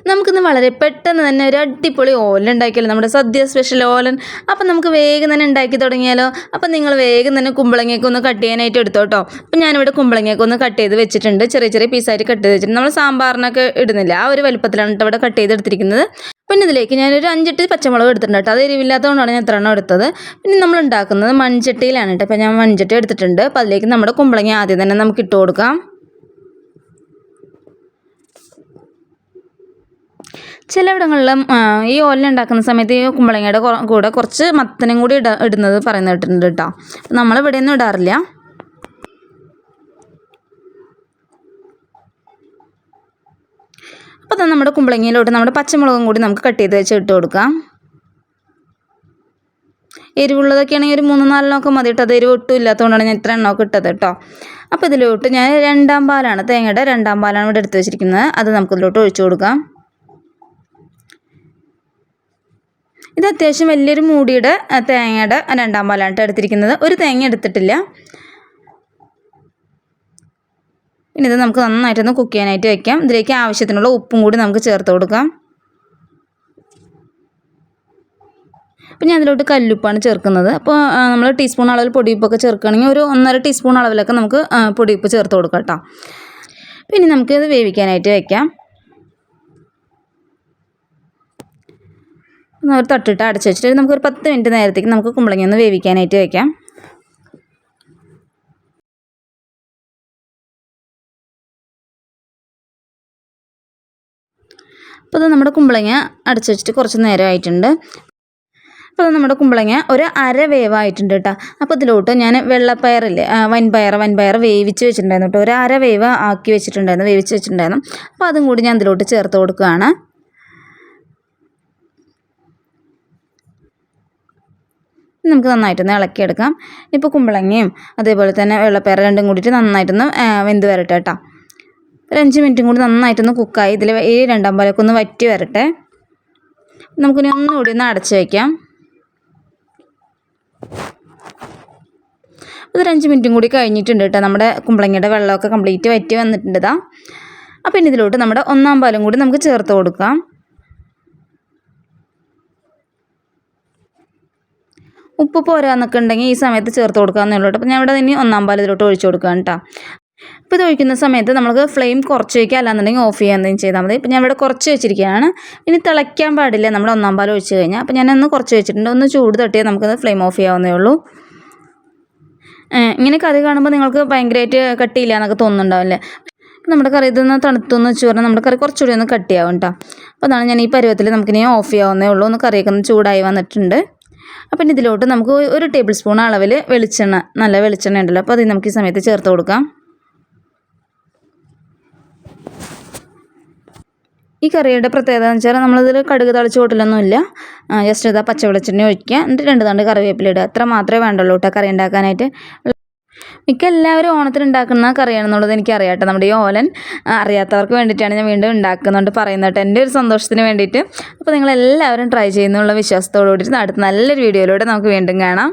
നമുക്കിന്ന് വളരെ പെട്ടെന്ന് തന്നെ ഒരു അടിപൊളി ഓലൻ ഉണ്ടാക്കിയാലോ, നമ്മുടെ സദ്യ സ്പെഷ്യൽ ഓലൻ. അപ്പം നമുക്ക് വേഗം തന്നെ ഉണ്ടാക്കി തുടങ്ങിയാലോ. അപ്പം നിങ്ങൾ വേഗം തന്നെ കുമ്പളങ്ങയൊക്കെ ഒന്ന് കട്ട് ചെയ്യാനായിട്ട് എടുത്തോട്ടോ. അപ്പം ഞാനിവിടെ കുമ്പളങ്ങയൊക്കെ ഒന്ന് കട്ട് ചെയ്ത് വെച്ചിട്ടുണ്ട്, ചെറിയ ചെറിയ പീസായിട്ട് കട്ട് ചെയ്ത് വെച്ചിട്ടുണ്ട്. നമ്മൾ സാമ്പാറിനൊക്കെ ഇടുന്നില്ല, ആ ഒരു വലുപ്പത്തിലാണ് ഇവിടെ കട്ട് ചെയ്തെടുത്തിരിക്കുന്നത്. പിന്നെ ഇതിലേക്ക് ഞാനൊരു 5-8 പച്ചമുളക് എടുത്തിട്ടുണ്ട് കേട്ടോ. അത് എരിവില്ലാത്തതുകൊണ്ടാണ് ഞാൻ എത്ര എണ്ണം എടുത്തത്. പിന്നെ നമ്മൾ ഉണ്ടാക്കുന്നത് മൺചട്ടിയിലാണ് കേട്ടോ. അപ്പോൾ ഞാൻ മൺചട്ടി എടുത്തിട്ടുണ്ട്. അപ്പോൾ അതിലേക്ക് നമ്മുടെ കുമ്പളങ്ങ ആദ്യം തന്നെ നമുക്ക് ഇട്ട് കൊടുക്കാം. ചിലയിടങ്ങളിലും ഈ ഓലൻ ഉണ്ടാക്കുന്ന സമയത്ത് ഈ കുമ്പളങ്ങയുടെ കൂടെ കുറച്ച് മത്തനും കൂടി ഇടുന്നത് പറയുന്നത് കേട്ടിട്ടുണ്ട് കേട്ടോ. നമ്മളിവിടെയൊന്നും ഇടാറില്ല. അപ്പോൾ അത് നമ്മുടെ കുമ്പളങ്ങയിലോട്ട് നമ്മുടെ പച്ചമുളകും കൂടി നമുക്ക് കട്ട് ചെയ്ത് വെച്ച് ഇട്ട് കൊടുക്കാം. എരിവുള്ളതൊക്കെ ആണെങ്കിൽ ഒരു 3-4 എണ്ണമൊക്കെ മതി കേട്ടോ. അത് എരിവ് ഒട്ടും ഇല്ലാത്തതുകൊണ്ടാണ് ഞാൻ ഇത്ര എണ്ണമൊക്കെ ഇട്ടത് കേട്ടോ. അപ്പോൾ ഇതിലോട്ട് ഞാൻ 2 പാലാണ്, തേങ്ങയുടെ 2 പാലാണ് ഇവിടെ എടുത്ത് വെച്ചിരിക്കുന്നത്. അത് നമുക്കിതിലോട്ട് ഒഴിച്ചു കൊടുക്കാം. ഇത് അത്യാവശ്യം വലിയൊരു മൂടിയുടെ തേങ്ങയുടെ 2 പാലാണ് എടുത്തിരിക്കുന്നത്. ഒരു തേങ്ങ എടുത്തിട്ടില്ല. പിന്നെ ഇത് നമുക്ക് നന്നായിട്ടൊന്ന് കുക്ക് ചെയ്യാനായിട്ട് വയ്ക്കാം. ഇതിലേക്ക് ആവശ്യത്തിനുള്ള ഉപ്പും കൂടി നമുക്ക് ചേർത്ത് കൊടുക്കാം. അപ്പോൾ ഞാൻ അതിലോട്ട് കല്ലുപ്പാണ് ചേർക്കുന്നത്. അപ്പോൾ നമ്മൾ ടീസ്പൂൺ അളവിൽ പൊടിയുപ്പൊക്കെ ചേർക്കുകയാണെങ്കിൽ ഒരു 1.5 ടീസ്പൂൺ അളവിലൊക്കെ നമുക്ക് പൊടിയുപ്പ് ചേർത്ത് കൊടുക്കാം കേട്ടോ. പിന്നെ നമുക്കിത് വേവിക്കാനായിട്ട് വയ്ക്കാം. ഒരു തട്ടിട്ട് അടച്ച് വെച്ചിട്ട് നമുക്കൊരു 10 മിനിറ്റ് നേരത്തേക്ക് നമുക്ക് കുമ്പളങ്ങ ഒന്ന് വേവിക്കാനായിട്ട് വയ്ക്കാം. അപ്പോൾ അത് നമ്മുടെ കുമ്പളങ്ങ അടച്ച് വെച്ചിട്ട് കുറച്ച് നേരമായിട്ടുണ്ട്. അപ്പോൾ നമ്മുടെ കുമ്പളങ്ങ ഒരു അര വേവായിട്ടുണ്ട് കേട്ടോ. അപ്പോൾ ഇതിലോട്ട് ഞാൻ വെള്ളപ്പയറില്ലേ, വൻപയർ വേവിച്ച് വെച്ചിട്ടുണ്ടായിരുന്നു കേട്ടോ. ഒരു അര വേവ് ആക്കി വെച്ചിട്ടുണ്ടായിരുന്നു, വേവിച്ച് വെച്ചിട്ടുണ്ടായിരുന്നു. അപ്പോൾ അതും കൂടി ഞാൻ ഇതിലോട്ട് ചേർത്ത് കൊടുക്കുകയാണ്. നമുക്ക് നന്നായിട്ടൊന്ന് ഇളക്കിയെടുക്കാം. ഇപ്പോൾ കുമ്പളങ്ങയും അതേപോലെ തന്നെ വെള്ളപ്പയർ രണ്ടും കൂടിയിട്ട് നന്നായിട്ടൊന്ന് വെന്ത് വരട്ടെ കേട്ടോ. ഒരു 5 മിനിറ്റും കൂടി നന്നായിട്ടൊന്ന് കുക്കായി ഇതിൽ ഈ 2 പാലൊക്കെ ഒന്ന് വറ്റി വരട്ടെ. നമുക്കിനി ഒന്നുകൂടി ഒന്ന് അടച്ച് വയ്ക്കാം. ഒരു 5 മിനിറ്റും കൂടി കഴിഞ്ഞിട്ടുണ്ട് കേട്ടോ. നമ്മുടെ കുമ്പളങ്ങയുടെ വെള്ളമൊക്കെ കംപ്ലീറ്റ് വറ്റി വന്നിട്ടുണ്ട് ഇതാ. അപ്പോൾ ഇനി ഇതിലോട്ട് നമ്മുടെ 1 പാലും കൂടി നമുക്ക് ചേർത്ത് കൊടുക്കാം. ഉപ്പ് പോരാന്നൊക്കെ ഉണ്ടെങ്കിൽ ഈ സമയത്ത് ചേർത്ത് കൊടുക്കാമെന്നേ ഉള്ളൂ. അപ്പോൾ ഞാൻ ഇവിടെ ഇനി 1 പാൽ ഇതിലോട്ട് ഒഴിച്ച് കൊടുക്കാം കേട്ടോ. അപ്പോൾ ഇത് ഒഴിക്കുന്ന സമയത്ത് നമുക്ക് ഫ്ലെയിം കുറച്ച് വയ്ക്കുക, അല്ലാന്നുണ്ടെങ്കിൽ ഓഫ് ചെയ്യുക എന്തെങ്കിലും ചെയ്താൽ മതി. ഇപ്പോൾ ഞാൻ ഇവിടെ കുറച്ച് വെച്ചിരിക്കുകയാണ്. ഇനി തിളയ്ക്കാൻ പാടില്ല നമ്മുടെ 1 പാൽ ഒഴിച്ച് കഴിഞ്ഞാൽ. അപ്പോൾ ഞാനൊന്ന് കുറച്ച് വെച്ചിട്ടുണ്ട്. ഒന്ന് ചൂട് തട്ടിയാൽ നമുക്കത് ഫ്ലെയിം ഓഫ് ചെയ്യാവുന്നേ ഉള്ളൂ. ഇങ്ങനെ കറി കാണുമ്പോൾ നിങ്ങൾക്ക് ഭയങ്കരമായിട്ട് കട്ടിയില്ല എന്നൊക്കെ തോന്നുന്നുണ്ടാവില്ലേ. നമ്മുടെ കറി ഇതൊന്ന് തണുത്തൊന്ന് വെച്ച് പറഞ്ഞാൽ നമ്മുടെ കറി കുറച്ചുകൂടി ഒന്ന് കട്ടിയാവും കേട്ടോ. അപ്പോൾ അതാണ് ഞാൻ ഈ പരുവത്തിൽ നമുക്കിനി ഓഫ് ചെയ്യാവുന്നേ ഉള്ളൂ. ഒന്ന് കറിയൊക്കെ ഒന്ന് ചൂടായി വന്നിട്ടുണ്ട്. അപ്പം ഇതിലോട്ട് നമുക്ക് 1 ടേബിൾ സ്പൂൺ അളവിൽ വെളിച്ചെണ്ണ, നല്ല വെളിച്ചെണ്ണ ഉണ്ടല്ലോ, അപ്പോൾ അത് നമുക്ക് ഈ സമയത്ത് ചേർത്ത് കൊടുക്കാം. ഈ കറിയുടെ പ്രത്യേകത എന്ന് വെച്ചാൽ നമ്മളിതിൽ കടുക് തളിച്ച് കൂട്ടലൊന്നുമില്ല. ജസ്റ്റ് ഇതാ പച്ച വെളിച്ചെണ്ണ ഒഴിക്കുക, എന്നിട്ട് 2 തണ്ട് കറിവേപ്പില ഇടുക. അത്ര മാത്രമേ വേണ്ടുള്ളൂ കേട്ടോ കറി ഉണ്ടാക്കാനായിട്ട്. മിക്ക എല്ലാവരും ഓണത്തിന് ഉണ്ടാക്കുന്ന കറിയാണെന്നുള്ളത് എനിക്കറിയാം കേട്ടോ. നമ്മുടെ ഈ ഓലൻ അറിയാത്തവർക്ക് വേണ്ടിയിട്ടാണ് ഞാൻ വീണ്ടും ഉണ്ടാക്കുന്നുണ്ട് പറയുന്നത് കേട്ടോ, എൻ്റെ ഒരു സന്തോഷത്തിന് വേണ്ടിയിട്ട്. അപ്പോൾ നിങ്ങളെല്ലാവരും ട്രൈ ചെയ്യുന്നുള്ള വിശ്വാസത്തോടു കൂടിയിട്ട് അടുത്ത നല്ലൊരു വീഡിയോയിലൂടെ നമുക്ക് വീണ്ടും കാണാം.